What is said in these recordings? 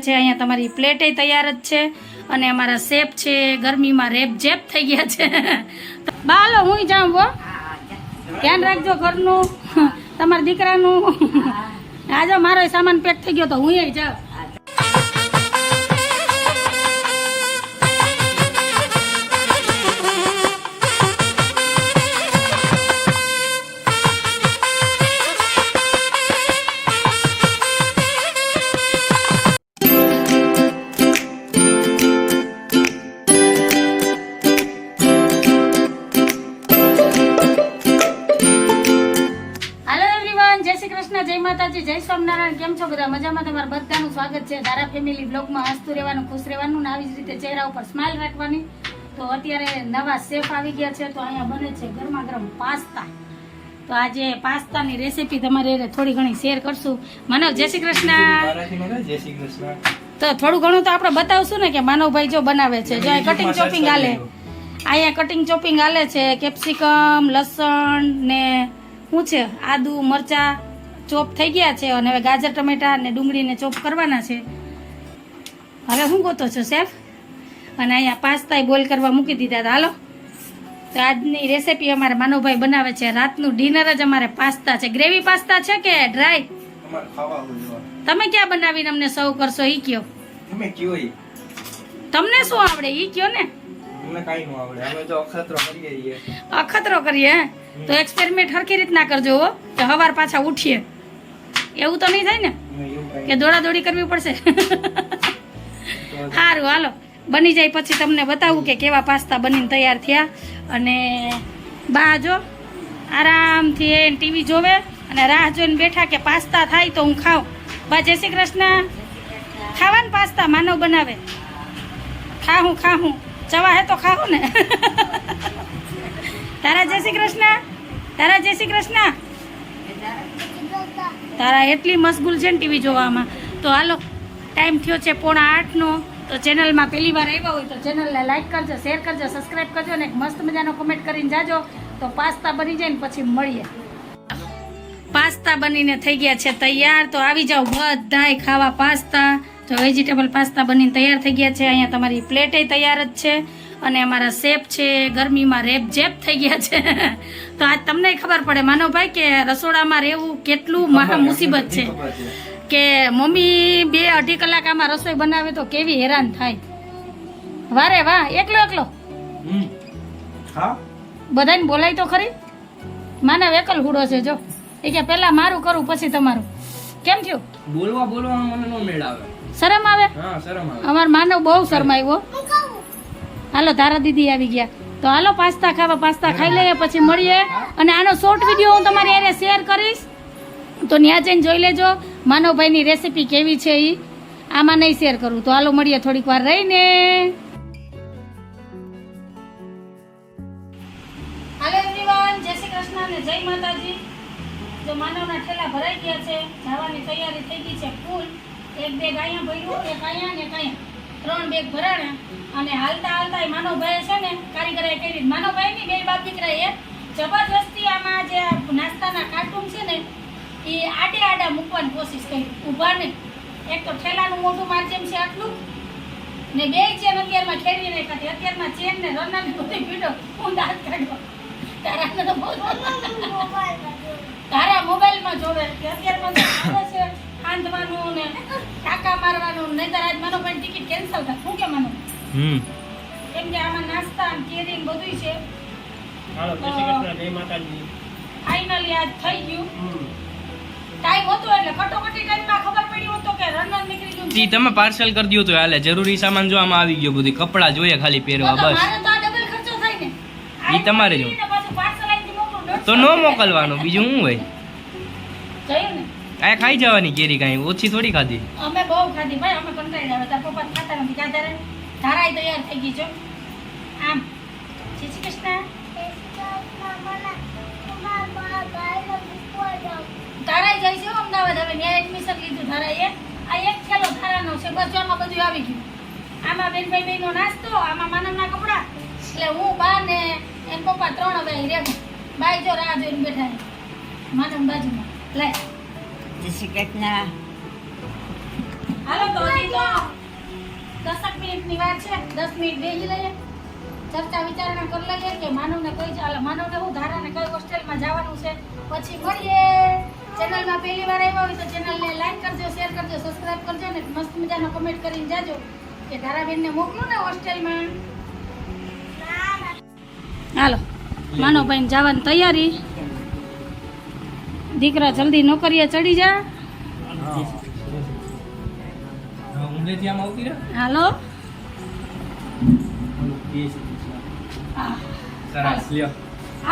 છે। અહીંયા તમારી પ્લેટે તૈયાર જ છે અને અમારા શેફ છે ગરમીમાં રેપ જેપ થઈ ગયા છે। બાલો હું જાઉં હો, ધ્યાન રાખજો ઘરનું, તમારા દીકરાનું। આજે મારો સામાન પેક થઈ ગયો તો હું જાઉં। જય માતાજી, જય સ્વામિનારાયણ। કેમ છો બધા? મજામાં? તમારા બધાનું સ્વાગત છે ધારા ફેમિલી બ્લોગમાં। હસતું રહેવાનું, ખુશ રહેવાનું ને આવી જ રીતે ચહેરા ઉપર સ્માઇલ રાખવાની। તો અત્યારે નવા શેફ આવી ગયા છે તો અહીંયા બને છે ગરમા ગરમ પાસ્તા। તો આજે પાસ્તાની રેસીપી તમારે થોડી ઘણી શેર કરશું। માનવ જય શ્રી કૃષ્ણ। તો થોડું ઘણું તો આપણે બતાવશું ને કે માનવભાઈ જો બનાવે છે। જો કટિંગ ચોપિંગ હાલે, અહીંયા કટિંગ ચોપિંગ હાલે છે, કેપ્સિકમ, લસણ ને શું છે આદુ મરચા ચોપ થઈ ગયા છે અને હવે ગાજર ટમેટા અને ડુંગળીને ચોપ કરવાના છે। હવે શું ગોતો છો શેફ? અને અહીંયા પાસ્તા બોઇલ કરવા મૂકી દીધા હતા। હાલો, તો આજની રેસીપી અમારે માનવભાઈ બનાવે છે। રાતનું ડિનર જ અમારે પાસ્તા છે। ગ્રેવી પાસ્તા છે કે ડ્રાય? તમે ક્યાં બનાવીને અમને સર્વ કરશો ઈ કયો? તમને શું આવડે ઈ કયો ને? અખતરો કરીએ તો એક્સપેરિમેન્ટ હરખી રીતના કરજો હો, કે હવાર પાછા ઉઠીએ એવું તો નહીં થાય ને કે દોડા દોડી કરવી પડશે। સારું, હાલો બની જાય પછી તમને બતાવું કે કેવા પાસ્તા બનીને તૈયાર થયા। અને બા જો આરામથી ટીવી જોવે અને રાહ જોઈને બેઠા કે પાસ્તા થાય તો હું ખાઉં। બા જય શ્રી કૃષ્ણ। ખાવાનું પાસ્તા માનવ બનાવે, ખાહું ચવા હે તો ખાવું ને। તારા જય શ્રી કૃષ્ણ, તારા જય શ્રી કૃષ્ણ। તારા એટલી મશગુલ છે ને ટીવી જોવામાં। તો હાલો, ટાઈમ થયો છે 7:45નો। તો ચેનલમાં પહેલી વાર આવ્યા હોય તો ચેનલને લાઈક કરજો, શેર કરજો, સબસ્ક્રાઈબ કરજો અને એક મસ્ત મજાનો કમેન્ટ કરીને જાજો। તો પાસ્તા બની જાય ને પછી મળીએ। પાસ્તા બનીને થઈ ગયા છે તૈયાર। તો આવી જાઓ બધાય ખાવા પાસ્તા। તો વેજીટેબલ પાસ્તા બનીને તૈયાર થઈ ગયા છે। અહીંયા તમારી પ્લેટે તૈયાર જ છે અને અમારા શેફ છે ગરમીમાં રેપ જેપ થઈ ગયા છે। તો આજ તમને ખબર પડે માનવભાઈ કે રસોડામાં રહેવું કેટલું મહા મુસીબત છે, કે મમ્મી 2-2.5 કલાક આમાં રસોઈ બનાવે તો કેવી હેરાન થાય। વારે વાહ, એકલો બધાને બોલાય તો ખરી। માનવ એકલ હુડો છે જો, એ કે પેલા મારું કરું પછી તમારું। કેમ થયું? બોલવા મને નો મેળ આવે, શરમ આવે? હા શરમ આવે। અમાર માનવ બહુ શરમાયો। હાલો, ધારા દીદી આવી ગયા। તો હાલો પાસ્તા ખાવા, પાસ્તા ખાઈ લઈએ પછી મળીએ। અને આનો શોર્ટ વિડીયો હું તમારી હારે શેર કરીશ તો ત્યાં જઈને જોઈ લેજો માનવભાઈની રેસીપી કેવી છે। એ આમાં નહીં શેર કરું। તો હાલો મળીએ થોડીક વાર રહીને। હાલો એવરીવન, જય શ્રી કૃષ્ણ અને જય માતાજી। તો માનવના ઠેલા ભરાઈ ગયા છે, જવાની તૈયારી થઈ ગઈ છે ફૂલ। એક બેગ અહીંયા ભર્યું, એક અહીંયા ને એક અહીંયા, 3 બેગ ભરાણા। અને હાલતા માનવભાઈ છે ને કારીગરાઈ કરી, માનવભાઈની 2 બાપ દીકરાએ જબરજસ્તી આમાં જે નાસ્તાના કાર્ટૂન છે ને એ આડા મૂકવાની કોશિશ કરી, ઊભા નહીં। એક તો ઠેલાનું મોટું માર્જિન છે આટલું ને 2 ચેન અત્યારમાં ખેડવી નહીં કાઢી। અત્યારમાં ચેન ને રનની બધી પીડો હું દાંત કાઢો। તારાને તો બહુ તારા મોબાઈલમાં જોવે કે અત્યારમાં આવે છે ખાંડવાનું ને ટાકા મારવાનું, નહીતર આજ માનવભાઈ ટિકિટ કેન્સલ થાય। શું કે માનો? કેમ કે આમાં નાસ્તા અને કેરી બધું છે। હાલો જય શ્રી કૃષ્ણ, જય માતાજી। ફાઇનલી આજ થઈ ગયું। ટાઈમ હતો એટલે કટોકટી ટાઈમમાં ખબર પડી હોત તો કે રનર નીકળી ગયું। જી તમે પાર્સલ કરી દયો તો હાલે, જરૂરી સામાન જો આમાં આવી ગયો, બધું કપડા જોઈએ ખાલી પહેરવા બસ। મારે તો આ ડબલ ખર્ચો થાય ને, ઈ તમારે જો પાર્સલ આઈથી મોકલો તો નો મોકલવાનો, બીજું શું હોય? જયું ને આ ખાઈ જવાની કેરી, કાંઈ ઓછી થોડી ખાધી। અમે બહુ ખાધી ભાઈ, અમે કંટાળી આવે। તાર પપ્પા ખાતા નથી, કાધારે ધારાઈ તૈયાર થઈ ગઈ છો। આમ જય શ્રી કૃષ્ણ। ધારાઈ જાય છે અમદાવાદ, હવે ત્યાં એડમિશન લીધું ધારાઈએ। આ એક થેલો ધારાનો છે બસ, આમાં બધું આવી ગયું। આમાં બેનભાઈનો નાસ્તો, આમાં માનવના કપડા, એટલે હું બા ને એમ પપ્પા 3 હવે રેગું। બાઈ જો રાહ જોઈને બેઠા માનવ બાજુમાં। લાય જય શ્રી કૃષ્ણ। હાલો તો હજી તો મિનિટની વાર છે, 10 મિનિટ બેસી લઈએ, ચર્ચા વિચારણા કરી લઈએ કે માનવને કઈ ચાલે, માનવને હું ધારાને કઈ હોસ્ટેલમાં જવાનું છે, પછી મળીએ. ચેનલમાં પહેલી વાર આવ્યા હોય તો ચેનલને લાઈક કરજો, શેર કરજો, સબસ્ક્રાઇબ કરજો ને મસ્ત મજાનો કમેન્ટ કરીને જાજો કે ધારાબેનને મોકલું ને હોસ્ટેલમાં. હાલો માનવભાઈને જવાની તૈયારી. દીકરા જલ્દી નોકરીએ ચડી જા. હાલો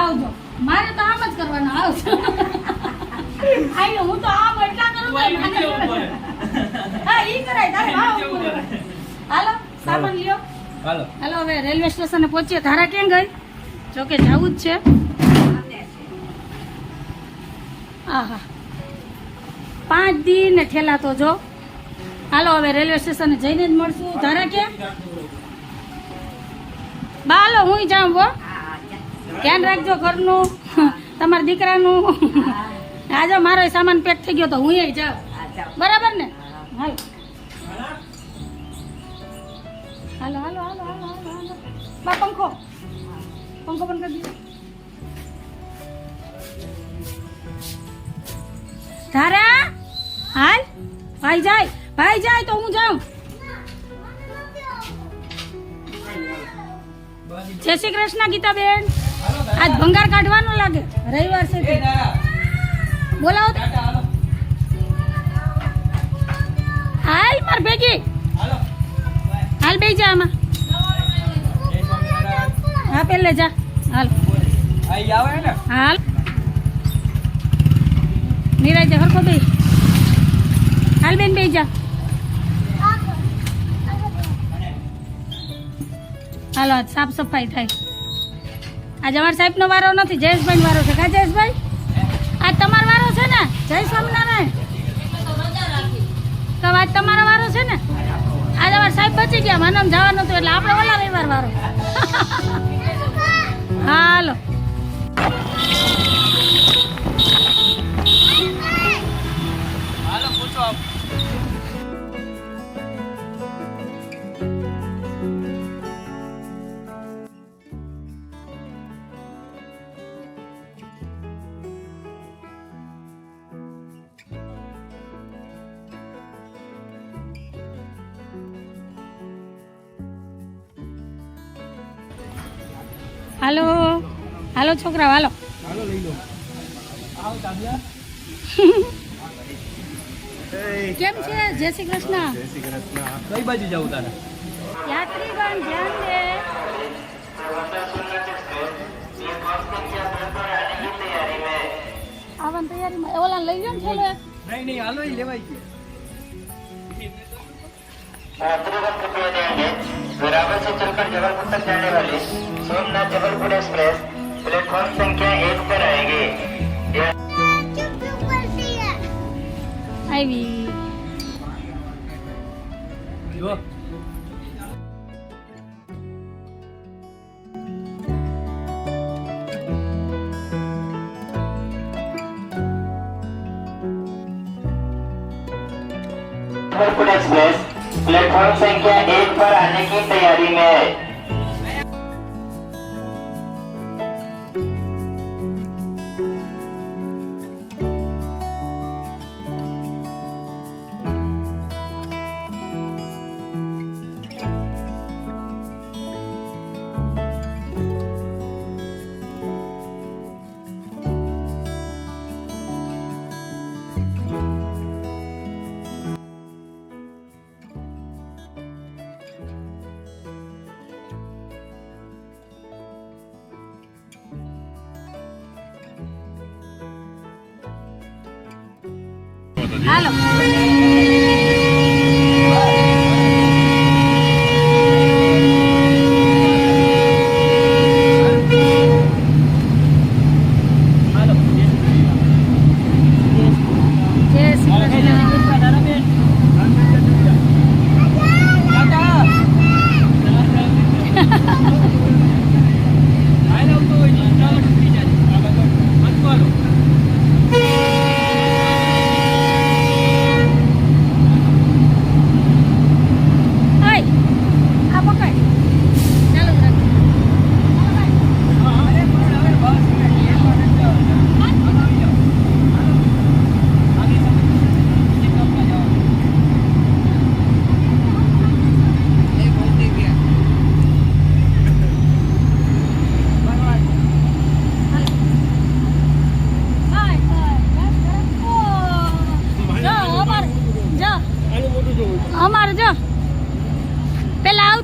આવજો. મારે તો આમ જ કરવાનું. આવજો. હું તો આમ એટલા કરું. હા ઈ કરાય તારે. હાલો સામાન લ્યો. હાલો હવે રેલવે સ્ટેશને પહોંચીએ. ધારા ક્યાં ગઈ? જોકે જવું જ છે. આહા 5 દી ને ઠેલા તો જો. હાલો હવે રેલવે સ્ટેશને જઈને જ મળશું. ધારા કે બા હાલો હું જાઉં. હો ધ્યાન રાખજો ઘરનું, તમારા દીકરાનું. આજો મારો સામાન પેક થઈ ગયો તો હું જાઉં. બરાબર ને? હાલો હાલો હાલો હાલો હાલો હાલો. બા પંખો બંધ કરી દો. ધારા હાલ. ભાઈ જાય તો હું જાઉં. જય શ્રી કૃષ્ણ ગીતાબેન. આજ ભંગાર કાઢવાનો લાગે, રવિવાર છે. બોલાવો તો. હાલ માર ભેગી હાલ. બે જા આમાં. હા પેલે જા. હાલ હાલ નિરાજે હરખો બે. હાલ બેન બે જા. હાલો આજ સાફ સફાઈ થાય. આજે અમારા સાહેબનો વારો નથી, જયેશભાઈ વારો છે. કા જયેશભાઈ આજ તમારો વારો છે ને? જય સ્વામિનારાયણ. તો આજ તમારો વારો છે ને? આજ અમારા સાહેબ બચી ગયા, માનવ જવાનું હતું એટલે આપણે ઓલા રવિવાર વારો. હાલો પૂછો. હાલો હાલો છોકરા હાલો. લઈ લો. કેમ છે? જય શ્રી કૃષ્ણ. કઈ બાજુ જવું તારે? યાત્રીગણ ધ્યાન દે. આવવાની તૈયારીમાં. ઓલા લઈ લો ને છોલે. નહીં હાલો લેવાય છે. बराबर से चलकर जबलपुर तक जाने वाली सोमनाथ जबलपुर एक्सप्रेस प्लेटफॉर्म संख्या 1 पर आएगी. આવી જો जबलपुर एक्सप्रेस प्लेटफॉर्म संख्या 1 पर आने की तैयारी में है. હાલો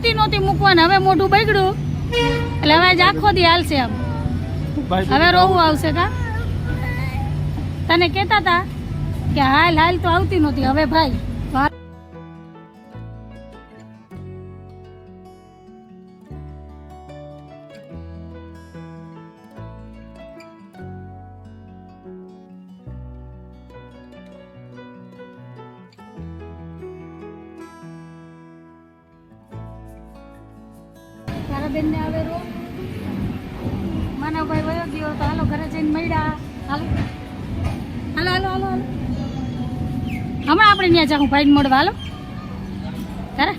આવતી નહોતી મૂકવાને હવે મોઢું બગડ્યું એટલે હવે આજ આખો દી હાલશે આમ હવે રોવું આવશે કા તને કહેતા હતા કે હાલ હાલ તો આવતી નહોતી હવે ભાઈ તારા બેન ને આવે રો માનવ ભાઈ વયો ગયો તો હાલો ઘરે જઈને મળ્યા હાલો હાલો હાલો હાલો હાલો હમણાં આપણે ત્યાં જાઉં ભાઈને મળવા હાલો તારે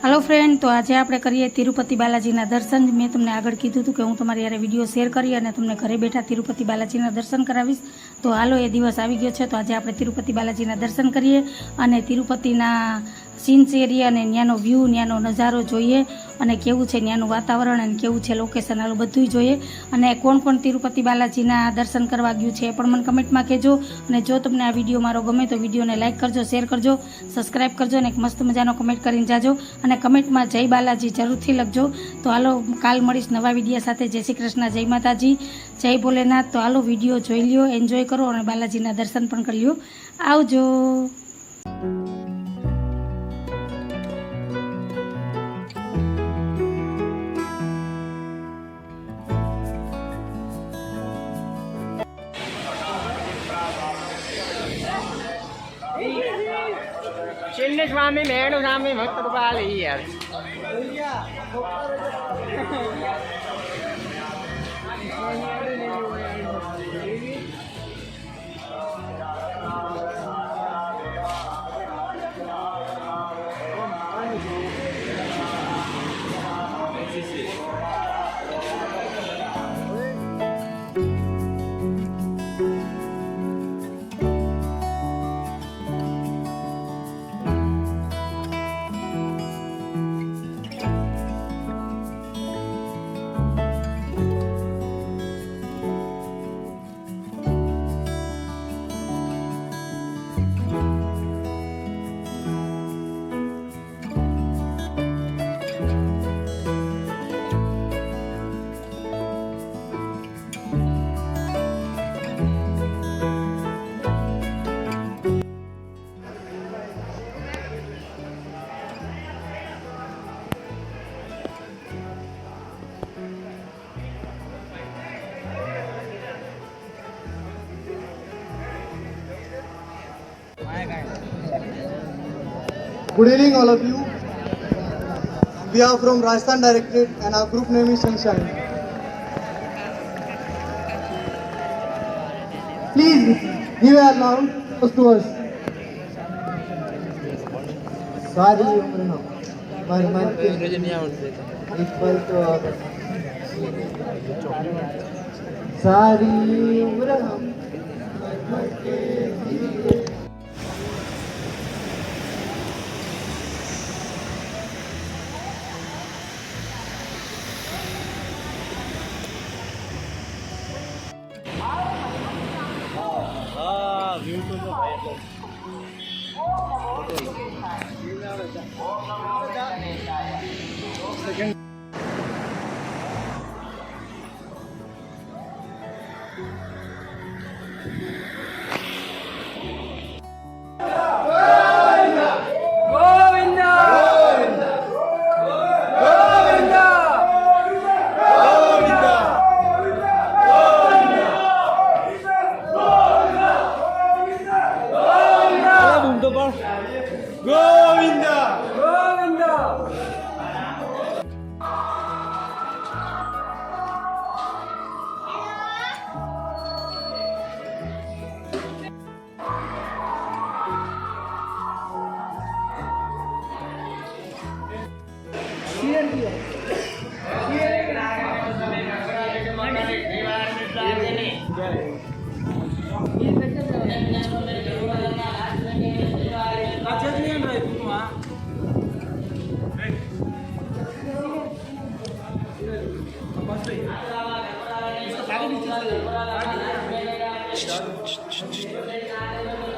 हेलो फ्रेंड तो आज आप करिए तिरुपति बालाजी दर्शन। मैं तमने आगे कीधुं हतुं कि हूँ तमारी यारे विडियो शेर करी अने तमने घरे बैठा तिरुपति बालाजी दर्शन करावीश। तो हालो ए दिवस आवी गयो छे। तो आज आप तिरुपति बालाजी दर्शन करिए अने तिरुपतिना सीन्स एरिया ने न्यानो व्यू न्यानो नजारो जोईए अने केवुं छे न्यानुं वातावरण अने केवुं छे लोकेशन आलू बधुं जोईए। अने कोण कोण तिरुपति बालाजीना दर्शन करवा गयुं छे पण मने कमेंट में कहेजो। अने जो तमने आ विडियो मारो गमे तो विडियो ने लाइक करजो, शेर करजो, सब्सक्राइब करजो अने एक मस्त मजानो कमेंट करीने जाजो अने कमेंट में जय बालाजी जरूरथी लखजो। तो हालो काल मळीश नवा विडियो साथे। जय श्री कृष्ण, जय माताजी, जय भोलेनाथ। तो हालो विडियो जोई ल्यो, एन्जॉय करो अने बालाजीना दर्शन पण करी ल्यो। आवजो। चिन्नी स्वामी मेणु स्वामी भक्त गोपाल यार Good evening all of you. We are from Rajasthan Directorate and our group name is Sunshine. Please give a round of applause to us. Sorry, equal to Sari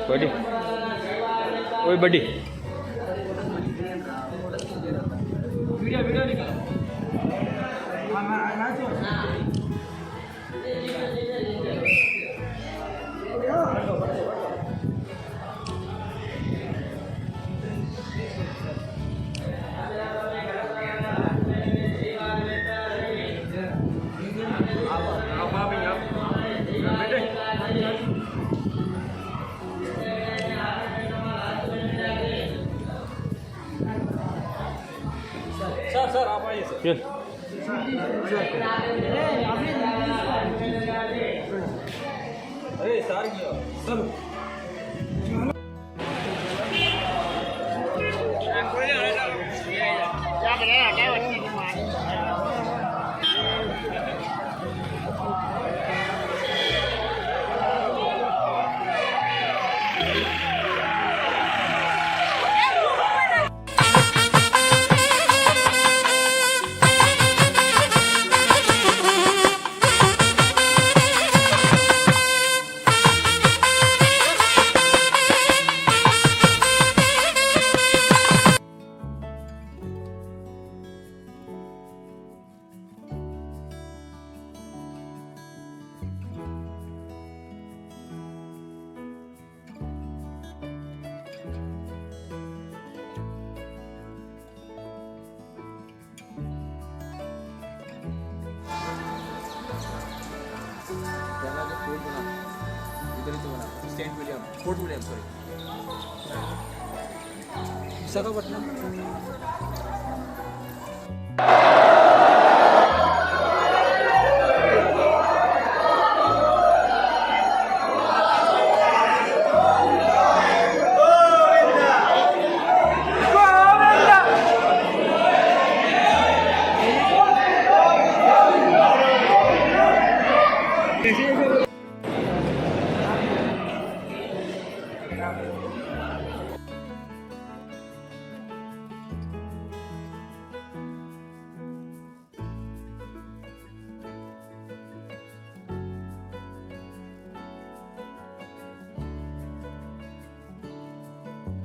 બડી ઓય બડી Yes. Fort William sorry Visakhapatnam